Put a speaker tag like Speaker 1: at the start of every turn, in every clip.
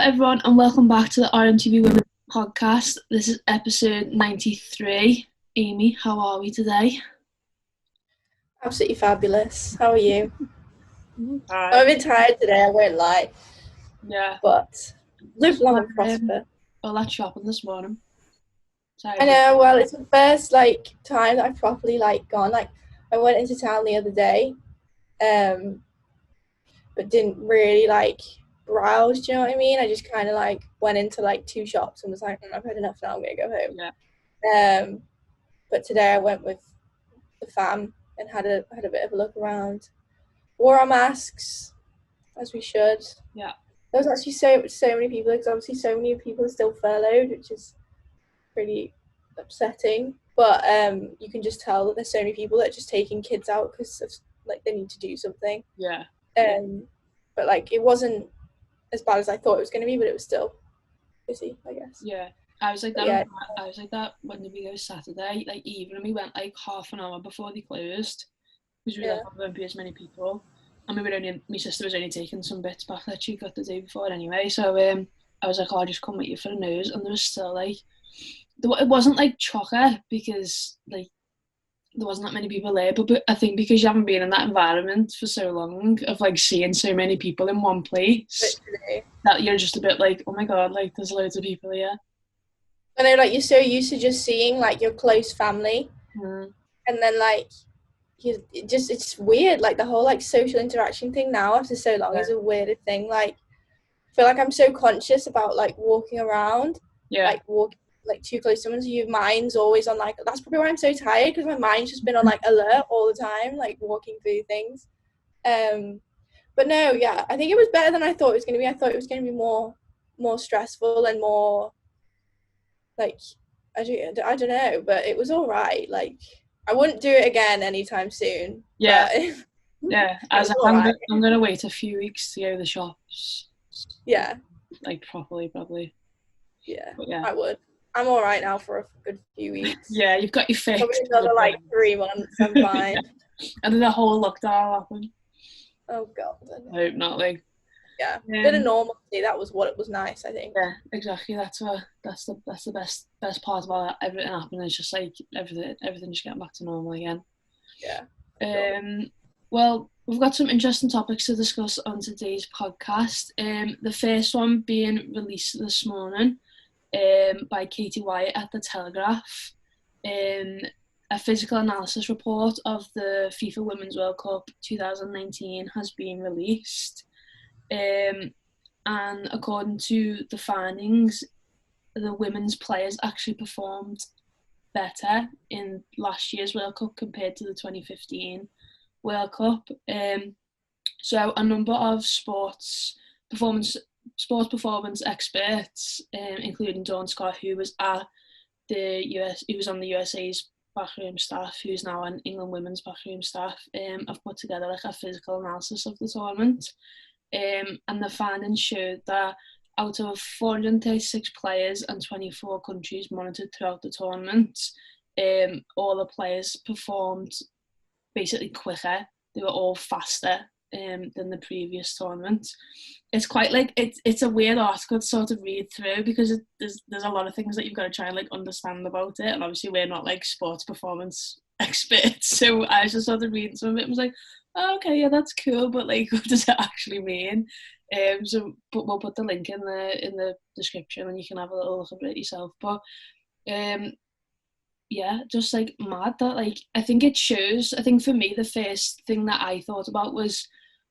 Speaker 1: everyone, and welcome back to the RMTV Women podcast. This is episode 93. Amy, how are we today?
Speaker 2: Absolutely fabulous. How are you?
Speaker 1: Hi.
Speaker 2: I'm a bit tired today, I won't lie.
Speaker 1: Yeah.
Speaker 2: But live long and prosper.
Speaker 1: All that shopping this morning. Sorry.
Speaker 2: I know, well, it's the first time that I've properly gone. I went into town the other day, but didn't really browse, do you know what I mean? I just kind of went into two shops and was like, I've had enough now, I'm gonna go home.
Speaker 1: Yeah.
Speaker 2: But today I went with the fam and had a bit of a look around. Wore our masks, as we should.
Speaker 1: Yeah.
Speaker 2: There was actually so many people, because obviously so many people are still furloughed, which is pretty upsetting. But you can just tell that there's so many people that are just taking kids out because they need to do something.
Speaker 1: Yeah.
Speaker 2: But it wasn't as bad as I thought it was going to be, but it was still busy, I guess.
Speaker 1: Yeah. I was like that.
Speaker 2: Yeah.
Speaker 1: I was like that when did we go Saturday? Even we went half an hour before they closed because we were not going to be as many people. And my sister was only taking some bits back that she got the day before anyway. So I was like, I'll just come with you for a nose. And there was still it wasn't chocker because there wasn't that many people there. But I think because you haven't been in that environment for so long of seeing so many people in one place,
Speaker 2: literally, that
Speaker 1: you're just a bit oh my God, there's loads of people here.
Speaker 2: I know, you're so used to just seeing your close family, and then it's weird. The whole social interaction thing now after so long is a weird thing. I feel I'm so conscious about walking around, walking too close to someone, so your mind's always on that's probably why I'm so tired, because my mind's just been on alert all the time, walking through things. But no, yeah, I think it was better than I thought it was going to be. I thought it was going to be more stressful and more I don't know, but it was all right. I wouldn't do it again anytime soon.
Speaker 1: Yeah.
Speaker 2: But
Speaker 1: yeah. I'm going to wait a few weeks to go to the shops.
Speaker 2: Yeah.
Speaker 1: Properly, probably.
Speaker 2: Yeah.
Speaker 1: But yeah.
Speaker 2: I would. I'm all right now for a good few weeks.
Speaker 1: Yeah, you've got your fix.
Speaker 2: Probably another 3 months, I'm fine.
Speaker 1: And then the whole lockdown happened.
Speaker 2: Oh God.
Speaker 1: I hope not,
Speaker 2: Yeah, a bit of normalcy. That was what it was nice, I think.
Speaker 1: Yeah, exactly. That's the best part about everything happening. Is just everything just getting back to normal again.
Speaker 2: Yeah.
Speaker 1: Well, we've got some interesting topics to discuss on today's podcast. The first one being released this morning, by Katie Wyatt at the Telegraph. A physical analysis report of the FIFA Women's World Cup 2019 has been released. And according to the findings, the women's players actually performed better in last year's World Cup compared to the 2015 World Cup. So a number of sports performance experts, including Dawn Scott, who was at who was on the USA's backroom staff, who's now on England women's backroom staff, have put together a physical analysis of the tournament. And the findings showed that out of 436 players and 24 countries monitored throughout the tournament, all the players performed basically quicker. They were all faster than the previous tournament. It's quite it's a weird article to sort of read through, because there's a lot of things that you've got to try and understand about it, and obviously we're not sports performance experts, so I was just sort of reading some of it and was like, oh, okay, yeah, that's cool, but what does it actually mean? But we'll put the link in the description and you can have a little look at it yourself. But yeah, just mad that I think it shows. I think for me the first thing that I thought about was,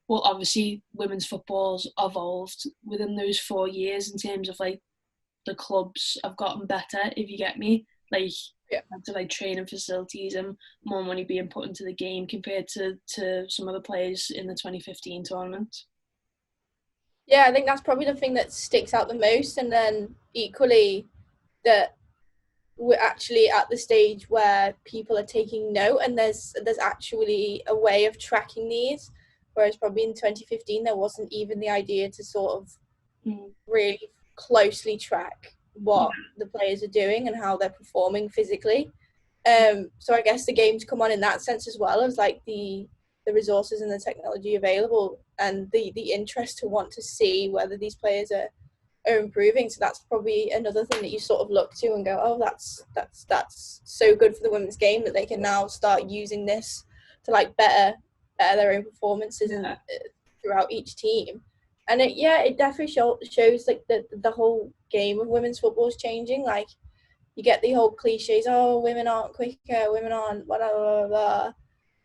Speaker 1: well, obviously women's football's evolved within those 4 years in terms of the clubs have gotten better, if you get me. To training facilities and more money being put into the game compared to some of the players in the 2015 tournament.
Speaker 2: Yeah, I think that's probably the thing that sticks out the most, and then equally that we're actually at the stage where people are taking note, and there's actually a way of tracking these, whereas probably in 2015 there wasn't even the idea to sort of really closely track what the players are doing and how they're performing physically. So I guess the game's come on in that sense as well, as the resources and the technology available, and the interest to want to see whether these players are are improving. So that's probably another thing that you sort of look to and go, oh, that's so good for the women's game that they can now start using this to like better their own performances and throughout each team. And it definitely shows like the whole game of women's football is changing. Like, you get the whole cliches, oh, women aren't quicker, women aren't blah, blah, blah, blah.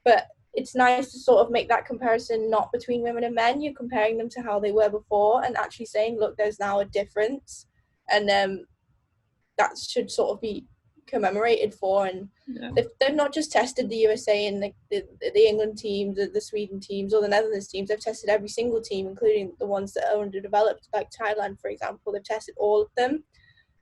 Speaker 2: But it's nice to sort of make that comparison, not between women and men. You're comparing them to how they were before and actually saying, look, there's now a difference. And that should sort of be commemorated for. And they've not just tested the USA and the England teams, the Sweden teams, or the Netherlands teams. They've tested every single team, including the ones that are underdeveloped, like Thailand, for example. They've tested all of them.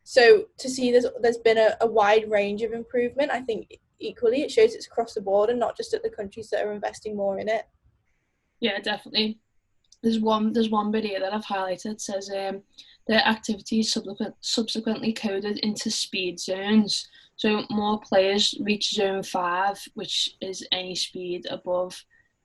Speaker 2: So to see there's been a wide range of improvement, I think equally it shows it's across the board and not just at the countries that are investing more in it.
Speaker 1: Yeah, definitely. There's one video that I've highlighted. It says the activities subsequently coded into speed zones. So more players reach zone 5, which is any speed above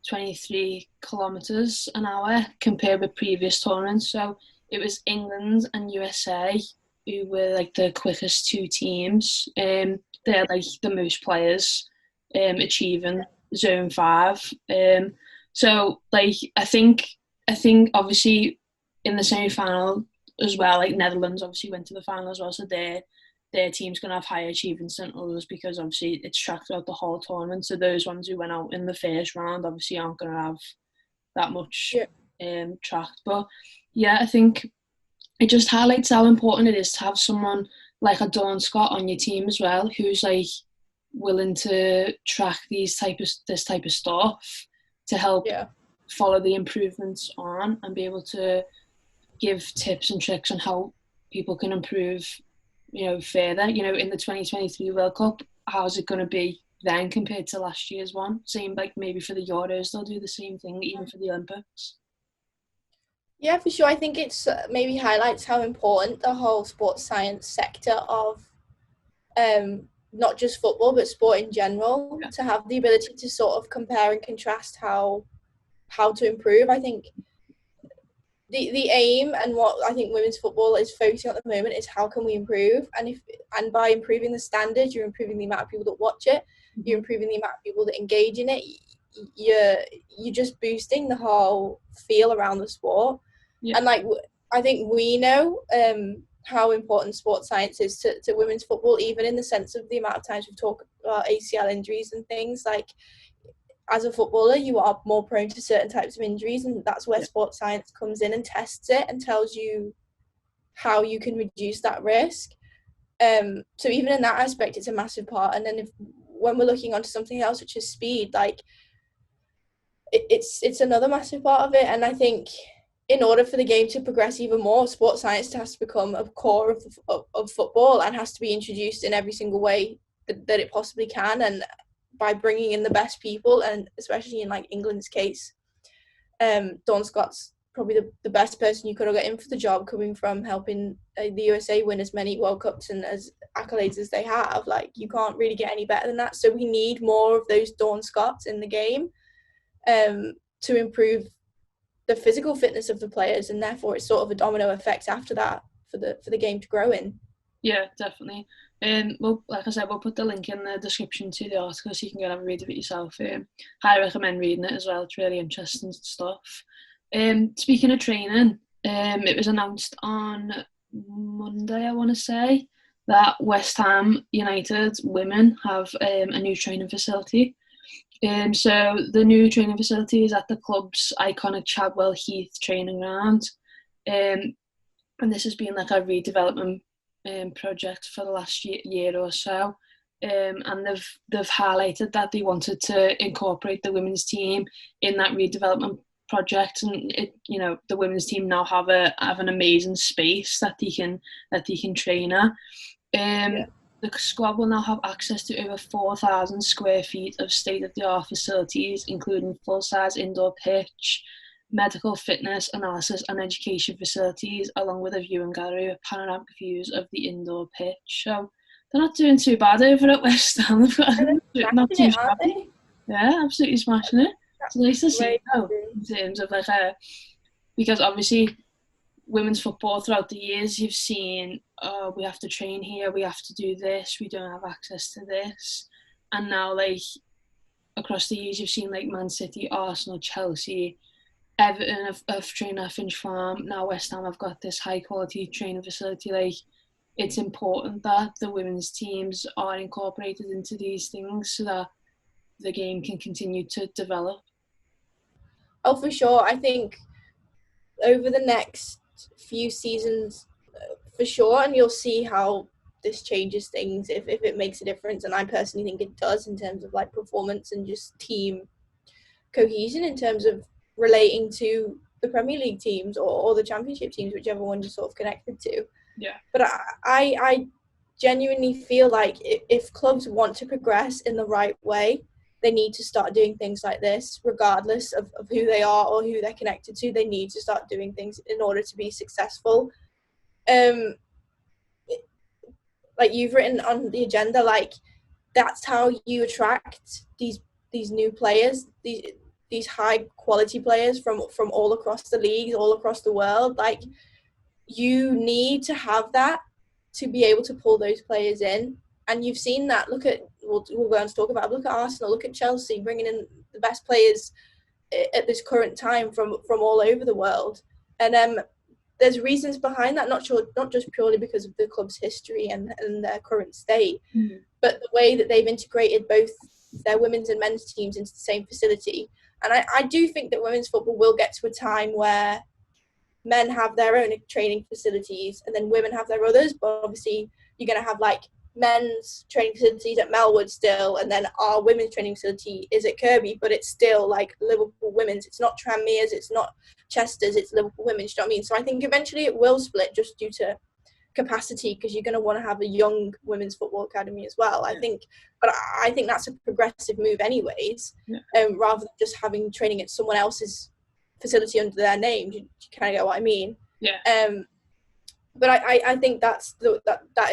Speaker 1: 23 kilometers an hour compared with previous tournaments. So it was England and USA who were like the quickest two teams. They're like the most players achieving zone 5. So like I think obviously in the semi-final as well, like Netherlands obviously went to the final as well, so their team's gonna have higher achievements than others because obviously it's tracked throughout the whole tournament. So those ones who went out in the first round obviously aren't gonna have that much tracked. But yeah, I think it just highlights how important it is to have someone like a Dawn Scott on your team as well, who's like willing to track this type of stuff to help follow the improvements on and be able to give tips and tricks on how people can improve, further. In the 2023 World Cup, how's it going to be then compared to last year's one? Same like maybe for the Euros, they'll do the same thing, even for the Olympics.
Speaker 2: Yeah, for sure. I think it's maybe highlights how important the whole sports science sector of not just football but sport in general, to have the ability to sort of compare and contrast how to improve. I think the aim and what I think women's football is focusing on at the moment is how can we improve, and by improving the standards, you're improving the amount of people that watch it, you're improving the amount of people that engage in it, you're just boosting the whole feel around the sport. And like I think we know how important sports science is to women's football, even in the sense of the amount of times we've talked about ACL injuries and things. Like, as a footballer, you are more prone to certain types of injuries, and that's where sports science comes in and tests it and tells you how you can reduce that risk. So even in that aspect, it's a massive part. And then when we're looking onto something else, which is speed, like it's another massive part of it. And I think in order for the game to progress even more, sports science has to become a core of football and has to be introduced in every single way that it possibly can. And by bringing in the best people, and especially in like England's case, Dawn Scott's probably the best person you could have got in for the job, coming from helping the USA win as many World Cups and as accolades as they have. Like, you can't really get any better than that. So we need more of those Dawn Scotts in the game to improve the physical fitness of the players, and therefore it's sort of a domino effect after that for the game to grow in.
Speaker 1: Yeah, definitely. Well, like I said, we'll put the link in the description to the article so you can go and have a read of it yourself. Highly recommend reading it as well. It's really interesting stuff. Speaking of training, it was announced on Monday, I want to say, that West Ham United women have a new training facility. So the new training facility is at the club's iconic Chadwell Heath training ground. And this has been like a redevelopment project for the last year or so. And they've highlighted that they wanted to incorporate the women's team in that redevelopment project, and the women's team now have an amazing space that they can train at. The squad will now have access to over 4,000 square feet of state-of-the-art facilities, including full-size indoor pitch, medical fitness, analysis and education facilities, along with a viewing gallery with panoramic views of the indoor pitch. So they're not doing too bad over at West Ham. They've got not too shabby. Yeah, absolutely smashing it. It's nice to see though, in terms of like because obviously women's football throughout the years, you've seen, we have to train here, we have to do this, we don't have access to this. And now, like, across the years, you've seen, like, Man City, Arsenal, Chelsea, Everton have trained at Finch Farm. Now West Ham have got this high-quality training facility. Like, it's important that the women's teams are incorporated into these things so that the game can continue to develop.
Speaker 2: Oh, for sure. I think over the next few seasons, for sure, and you'll see how this changes things if it makes a difference. And I personally think it does in terms of like performance and just team cohesion in terms of relating to the Premier League teams or the Championship teams, whichever one you're sort of connected to.
Speaker 1: Yeah.
Speaker 2: But I genuinely feel like if clubs want to progress in the right way, they need to start doing things like this, regardless of who they are or who they're connected to. They need to start doing things in order to be successful. Like you've written on the agenda, like that's how you attract these new players, these high quality players from all across the leagues, all across the world. Like you need to have that to be able to pull those players in. And you've seen that. Look at, we'll go on to talk about, look at Arsenal, look at Chelsea, bringing in the best players at this current time from all over the world. And there's reasons behind that, not just purely because of the club's history and their current state, but the way that they've integrated both their women's and men's teams into the same facility. And I do think that women's football will get to a time where men have their own training facilities and then women have their others, but obviously you're going to have like men's training facilities at Melwood still, and then our women's training facility is at Kirkby, but it's still like Liverpool women's. It's not Tranmere's, it's not Chester's, it's Liverpool women's. Do you know what I mean? So I think eventually it will split just due to capacity, because you're going to want to have a young women's football academy as well. I think that's a progressive move anyways, rather than just having training at someone else's facility under their name. Do you kind of get what I mean? But I think that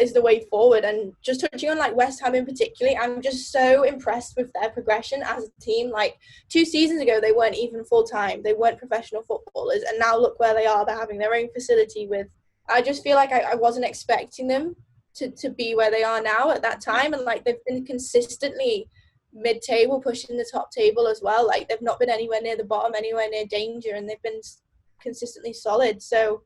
Speaker 2: is the way forward. And just touching on like West Ham in particular, I'm just so impressed with their progression as a team. Like 2 seasons ago, they weren't even full-time. They weren't professional footballers. And now look where they are. They're having their own facility with, I just feel like I wasn't expecting them to be where they are now at that time. And like they've been consistently mid-table, pushing the top table as well. Like they've not been anywhere near the bottom, anywhere near danger, and they've been consistently solid. So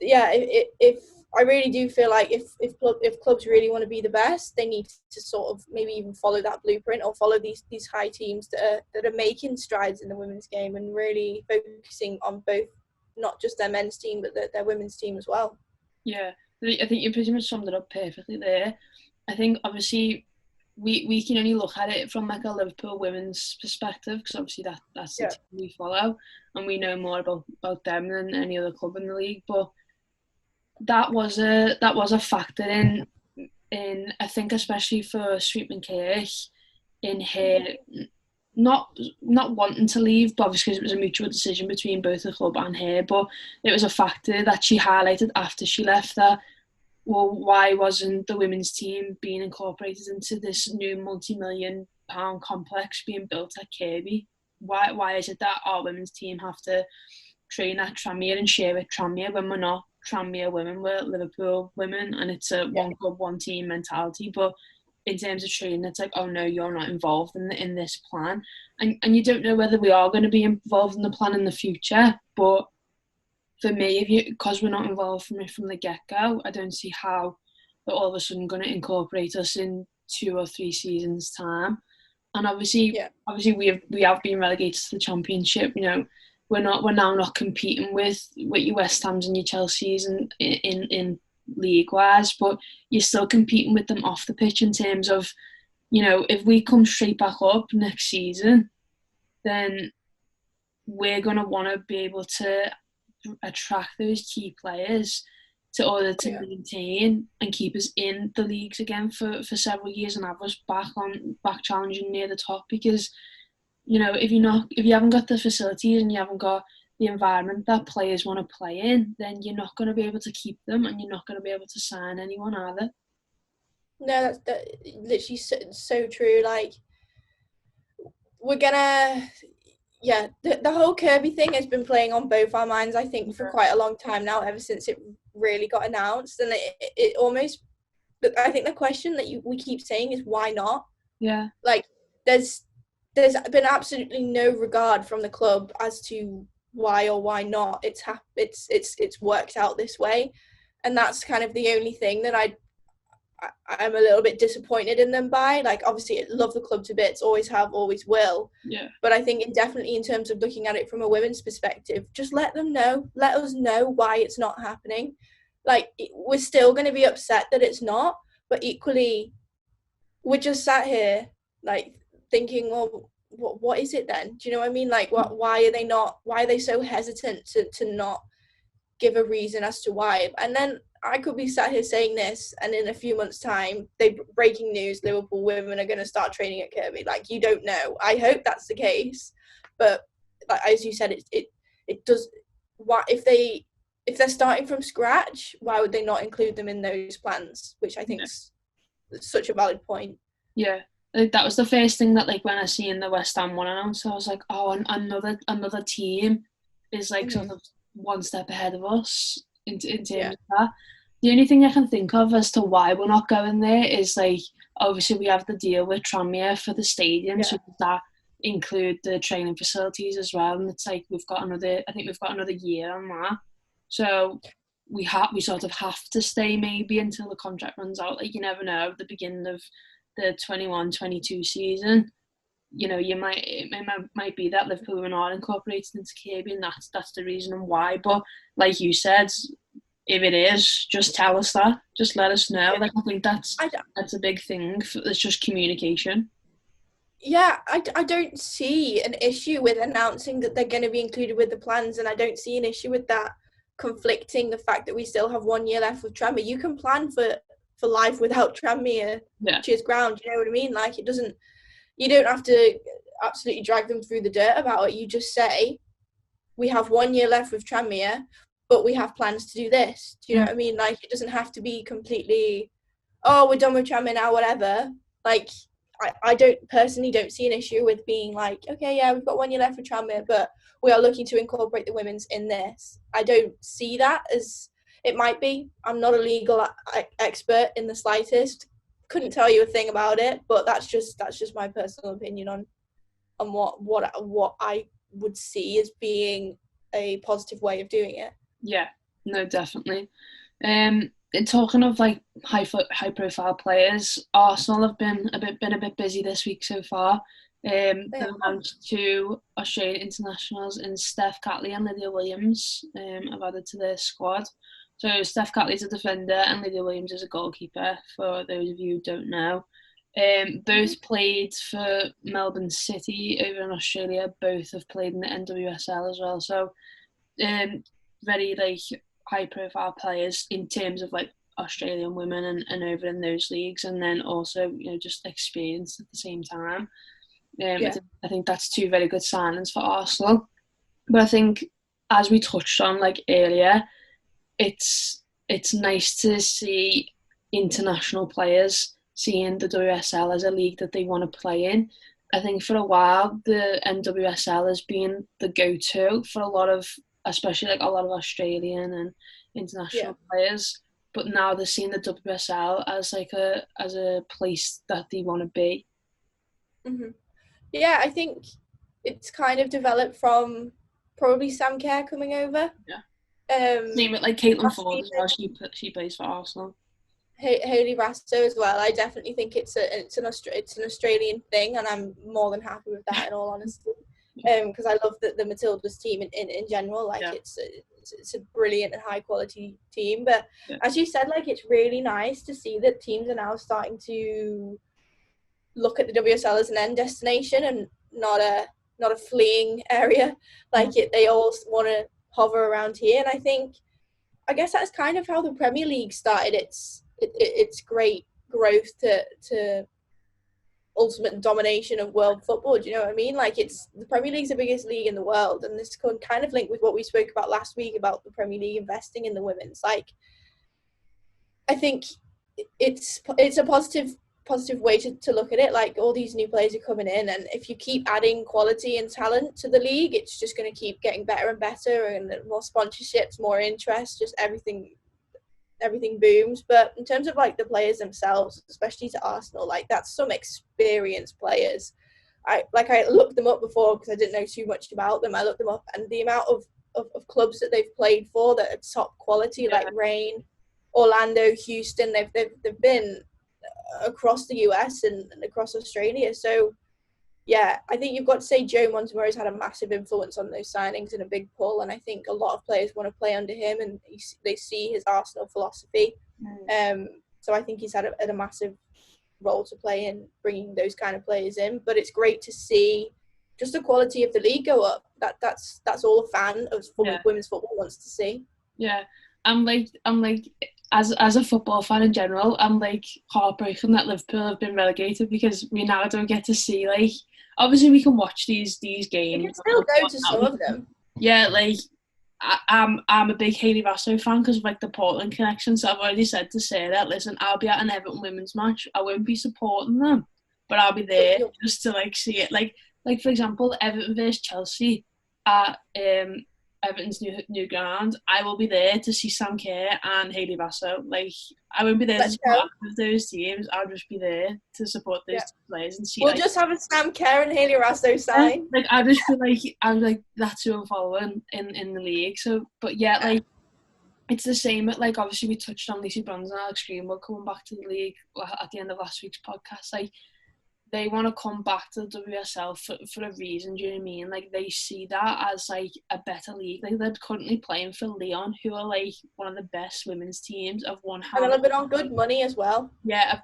Speaker 2: yeah, if I really do feel like if clubs really want to be the best, they need to sort of maybe even follow that blueprint or follow these high teams that are making strides in the women's game and really focusing on both, not just their men's team but their women's team as well.
Speaker 1: Yeah, I think you pretty much summed it up perfectly there. I think obviously we can only look at it from like a Liverpool women's perspective, because obviously that's the team we follow and we know more about them than any other club in the league. But that was a factor in I think, especially for Sweetman-Kirk, in her not wanting to leave, but obviously because it was a mutual decision between both the club and her. But it was a factor that she highlighted after she left, that, well, why wasn't the women's team being incorporated into this new multi-million-pound complex being built at Kirkby? Why is it that our women's team have to train at Tranmere and share with Tranmere when we're not Tranmere women, we're Liverpool women, and it's a one club, one team mentality? But in terms of training, it's like, oh no, you're not involved in this plan, and you don't know whether we are going to be involved in the plan in the future. But for me, because we're not involved from the get-go, I don't see how they're all of a sudden going to incorporate us in 2 or 3 seasons time. And obviously we have been relegated to the Championship. You know, we're now not competing with your West Hams and your Chelseas and in league wise, but you're still competing with them off the pitch in terms of, you know, if we come straight back up next season, then we're going to want to be able to attract those key players to order to maintain and keep us in the leagues again for several years and have us back challenging near the top. Because, you know, if you haven't got the facilities and you haven't got the environment that players want to play in, then you're not going to be able to keep them, and you're not going to be able to sign anyone either.
Speaker 2: No, that's literally so true. Like, we're gonna, yeah, the whole Kirby thing has been playing on both our minds, I think, for quite a long time now, ever since it really got announced. And it almost, I think the question that we keep saying is, why not?
Speaker 1: Yeah.
Speaker 2: Like, there's been absolutely no regard from the club as to why or why not it's worked out this way. And that's kind of the only thing that I'm a little bit disappointed in them by. Like, obviously, I love the club to bits, always have, always will.
Speaker 1: Yeah.
Speaker 2: But I think definitely in terms of looking at it from a women's perspective, just let us know why it's not happening. Like, we're still going to be upset that it's not, but equally, we're just sat here, like, thinking, well, what is it then? Do you know what I mean? Like, why are they so hesitant to not give a reason as to why? And then I could be sat here saying this, and in a few months' time, breaking news: Liverpool women are going to start training at Kirby. Like, you don't know. I hope that's the case, but like, as you said, it does. Why, if they're starting from scratch, why would they not include them in those plans? Which I think is such a valid point.
Speaker 1: Yeah. Like, that was the first thing that, like, when I seen the West Ham one announced, I was like, oh, another team is like sort of one step ahead of us in terms of that. The only thing I can think of as to why we're not going there is, like, obviously we have the deal with Tranmere for the stadium, so that include the training facilities as well, and it's like we've got another year on that, so we sort of have to stay maybe until the contract runs out. Like, you never know, at the beginning of the 21-22 season, you know, it might be that Liverpool are not incorporated into Kirby, and that's the reason why. But like you said, if it is, just tell us that. Just let us know. Like, I think that's a big thing. It's just communication.
Speaker 2: Yeah, I don't see an issue with announcing that they're going to be included with the plans, and I don't see an issue with that conflicting the fact that we still have 1 year left with Tranmere. You can plan for life without Tranmere, cheers ground, you know what I mean? Like, you don't have to absolutely drag them through the dirt about it. You just say, we have 1 year left with Tranmere, but we have plans to do this. Do you know what I mean? Like, it doesn't have to be completely, oh, we're done with Tranmere now, whatever. Like, I don't see an issue with being like, okay, yeah, we've got 1 year left with Tranmere, but we are looking to incorporate the women's in this. I don't see that as, it might be. I'm not a legal expert in the slightest. Couldn't tell you a thing about it, but that's just my personal opinion on what I would see as being a positive way of doing it.
Speaker 1: Yeah, no, definitely. Talking of, like, high profile players, Arsenal have been a bit busy this week so far. They've announced 2 Australian internationals in Steph Catley and Lydia Williams have added to their squad. So Steph Catley's a defender and Lydia Williams is a goalkeeper, for those of you who don't know. Both played for Melbourne City over in Australia. Both have played in the NWSL as well. So very, like, high profile players in terms of, like, Australian women and over in those leagues, and then also, you know, just experience at the same time. I think that's 2 very good signings for Arsenal. But I think, as we touched on, like, earlier, it's nice to see international players seeing the WSL as a league that they want to play in. I think for a while the NWSL has been the go-to for a lot of, especially, like, a lot of Australian and international players. But now they're seeing the WSL as, like, as a place that they want to be.
Speaker 2: Yeah, I think it's kind of developed from probably Sam Kerr coming over.
Speaker 1: Yeah. Same with, like, Caitlin Ford as well. She plays for Arsenal.
Speaker 2: Hayley Rasto as well. I definitely think it's an Australian thing, and I'm more than happy with that, in all honesty. Because I love the Matildas team in general. Like, it's a brilliant and high quality team. But as you said, like, it's really nice to see that teams are now starting to look at the WSL as an end destination and not a fleeing area. Like, they all want to hover around here, and I guess that's kind of how the Premier League started its great growth to ultimate domination of world football. Do you know what I mean? Like, the Premier League's the biggest league in the world, and this can kind of link with what we spoke about last week about the Premier League investing in the women's. Like, I think it's a positive positive way to look at it. Like, all these new players are coming in, and if you keep adding quality and talent to the league, it's just going to keep getting better and better, and more sponsorships, more interest, just everything booms. But in terms of like the players themselves, especially to Arsenal, like, that's some experienced players. I looked them up before because I didn't know too much about them. I looked them up, and the amount of clubs that they've played for that are top quality, like Reign, Orlando, Houston, they've been across the US and across Australia. So yeah, I think you've got to say Joe Montemurro's had a massive influence on those signings and a big pull, and I think a lot of players want to play under him, and they see his Arsenal philosophy. So I think he's had a massive role to play in bringing those kind of players in. But it's great to see just the quality of the league go up. That's all a fan of women's football wants to see.
Speaker 1: Yeah, I'm like as a football fan in general, I'm like heartbroken that Liverpool have been relegated, because we now don't get to see, like, obviously we can watch these games.
Speaker 2: You can still go to some of them.
Speaker 1: Yeah, like I'm a big Hayley Raso fan because of like the Portland connection. So I've already said to Sarah, listen, I'll be at an Everton women's match. I won't be supporting them, but I'll be there just to like see it. Like for example, Everton versus Chelsea at Everton's new ground. I will be there to see Sam Kerr and Hayley Raso. Like, I won't be there to support those teams. I'll just be there to support those players and see.
Speaker 2: We'll just have a Sam Kerr and Hayley Raso sign.
Speaker 1: Like, I just feel like that's who I'm following in the league. So, but yeah, like, it's the same. Like, obviously we touched on Lucy Bronze and Alex Greenwood coming back to the league at the end of last week's podcast. Like, they want to come back to the WSL for a reason, do you know what I mean? Like, they see that as, like, a better league. Like, they're currently playing for Lyon, who are, like, one of the best women's teams. I've won
Speaker 2: and they've been on good money as well.
Speaker 1: Yeah,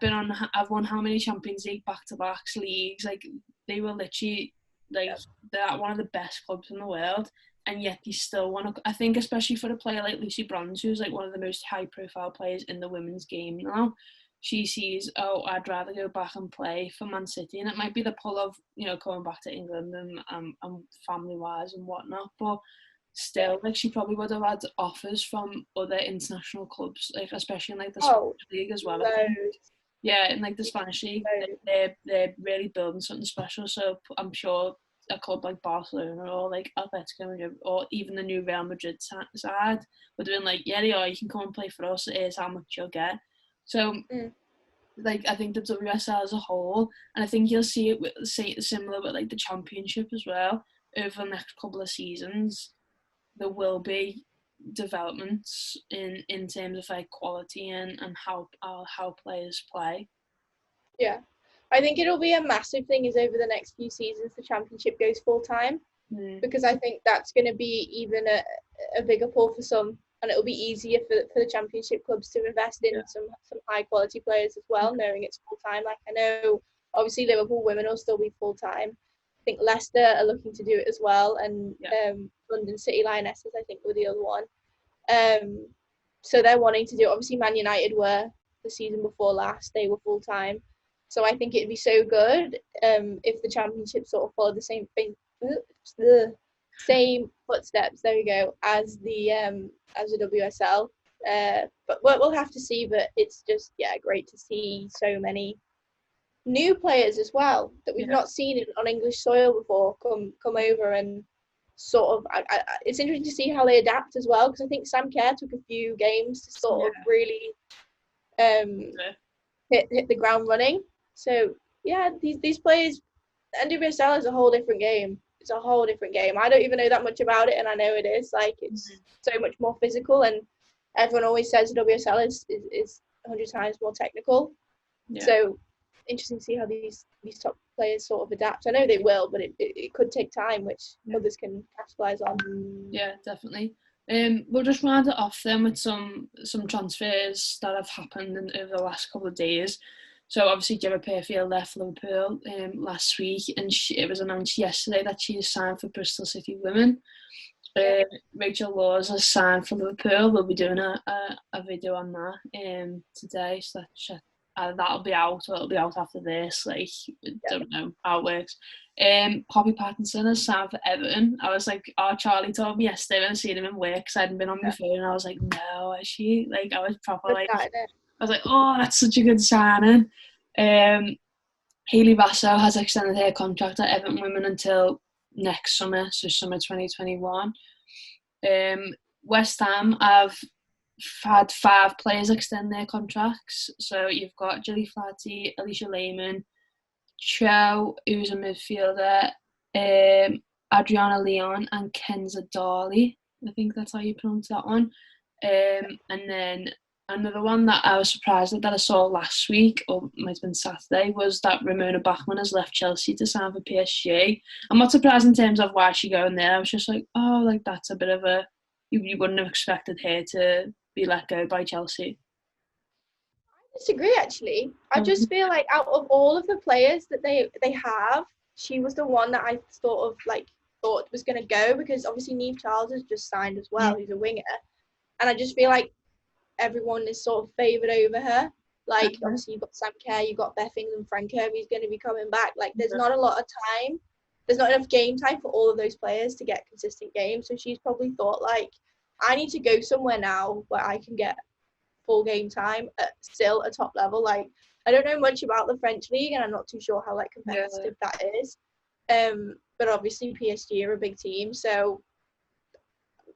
Speaker 1: I've won how many Champions League back-to-backs, leagues. Like, they were literally, like, they're one of the best clubs in the world. And yet they still want to, I think, especially for a player like Lucy Bronze, who's, like, one of the most high-profile players in the women's game now, she sees, I'd rather go back and play for Man City. And it might be the pull of, coming back to England and family-wise and whatnot. But still, like, she probably would have had offers from other international clubs, like, especially in, like, the Spanish league as well. Yeah, in, like, the Spanish league, they're really building something special. So I'm sure a club like Barcelona or, like, Athletically, or even the new Real Madrid side would have been like, yeah, you can come and play for us. Here's how much you'll get. So, like, I think the WSL as a whole, and I think you'll see it similar with, like, the Championship as well, over the next couple of seasons, there will be developments in terms of, like, quality and how players play.
Speaker 2: Yeah. I think it'll be a massive thing is over the next few seasons the Championship goes full-time, because I think that's going to be even a bigger pull for some. And it'll be easier for the Championship clubs to invest in some high quality players as well, knowing it's full time. Like, I know obviously Liverpool women will still be full time. I think Leicester are looking to do it as well, and London City Lionesses, I think, were the other one. So they're wanting to do it. Obviously Man United were the season before last, they were full time. So I think it'd be so good if the Championship sort of followed the same thing. Same footsteps, there we go, as the WSL, but we'll have to see. But it's just great to see so many new players as well that we've not seen on English soil before come over, and sort of it's interesting to see how they adapt as well, because I think Sam Kerr took a few games to sort of really hit the ground running. So these players, NWSL is a whole different game. It's a whole different game. I don't even know that much about it, and I know it is. Like, it's so much more physical, and everyone always says WSL is 100 times more technical. Yeah. So interesting to see how these top players sort of adapt. I know they will, but it could take time, which others can capitalise on.
Speaker 1: Yeah, definitely. We'll just round it off then with some transfers that have happened over the last couple of days. So obviously Gemma Perfield left Liverpool last week, and it was announced yesterday that she has signed for Bristol City Women. Rachel Laws has signed for Liverpool. We'll be doing a video on that today, so that'll be out, or it'll be out after this. Like, don't know how it works. Poppy Pattinson has signed for Everton. I was like, Charlie told me yesterday when I seen him in work, because I hadn't been on my phone, and I was like, no, is she? Like, I was proper like, I was like, oh, that's such a good signing. Hayley Basso has extended her contract at Everton Women until next summer, so summer 2021. West Ham have had 5 players extend their contracts. So you've got Gilly Flatty, Alicia Lehman, Cho, who's a midfielder, Adriana Leon, and Kenza Darley. I think that's how you pronounce that one. And then another one that I was surprised that I saw last week, or might have been Saturday, was that Ramona Bachmann has left Chelsea to sign for PSG. I'm not surprised in terms of why she's going there. I was just like, oh, like that's a bit of a... You wouldn't have expected her to be let go by Chelsea.
Speaker 2: I disagree, actually. I just feel like out of all of the players that they have, she was the one that I thought was going to go, because obviously Niamh Charles has just signed as well, who's a winger. And I just feel like everyone is sort of favoured over her. Like, obviously you've got Sam Kerr, you've got Beth England, Frank Kirby's going to be coming back. Like, there's not a lot of time. There's not enough game time for all of those players to get consistent games. So she's probably thought, like, I need to go somewhere now where I can get full game time at still a top level. Like, I don't know much about the French league, and I'm not too sure how like competitive that is. But obviously PSG are a big team, so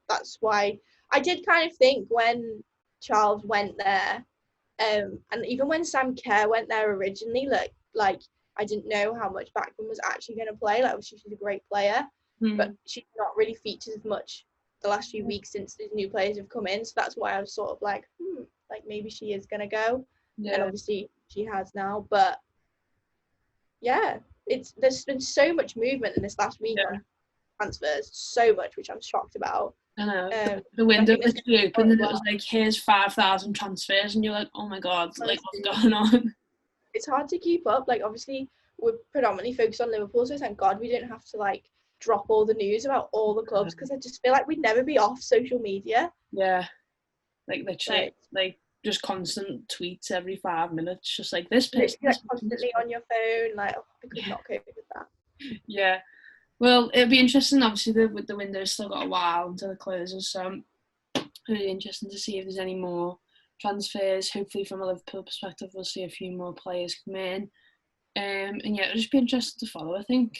Speaker 2: that's why I did kind of think when Charles went there, and even when Sam Kerr went there originally, like I didn't know how much Bachmann was actually going to play. Like, obviously she's a great player, but she's not really featured as much the last few weeks since these new players have come in. So that's why I was sort of like, like maybe she is going to go. And obviously she has now. But yeah, there's been so much movement in this last week on transfers, so much, which I'm shocked about.
Speaker 1: I know. The window literally opened and it was like, here's 5,000 transfers, and you're like, oh my god, like what's going on?
Speaker 2: It's hard to keep up. Like, obviously we're predominantly focused on Liverpool, so thank God we didn't have to like drop all the news about all the clubs, because I just feel like we'd never be off social media.
Speaker 1: Yeah, like literally, like just constant tweets every 5 minutes, just like this person,
Speaker 2: like constantly on your phone. Like, I could not cope with that.
Speaker 1: Yeah, well, it'll be interesting. Obviously, with the window's still got a while until it closes, so really interesting to see if there's any more transfers. Hopefully, from a Liverpool perspective, we'll see a few more players come in. And yeah, it'll just be interesting to follow, I think.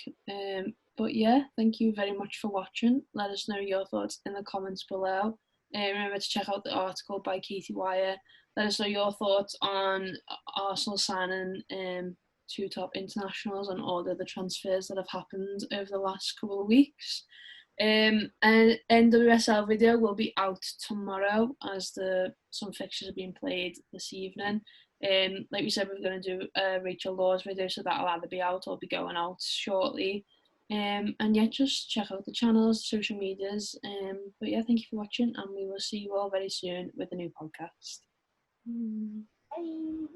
Speaker 1: But yeah, thank you very much for watching. Let us know your thoughts in the comments below. Remember to check out the article by Katie Wire. Let us know your thoughts on Arsenal signing 2 top internationals and all the other transfers that have happened over the last couple of weeks. And NWSL video will be out tomorrow, as some fixtures are being played this evening. Like we said, we're going to do a Rachel Laws video, so that'll either be out or be going out shortly. And yeah, just check out the channels, social medias. But yeah, thank you for watching, and we will see you all very soon with a new podcast.
Speaker 2: Bye.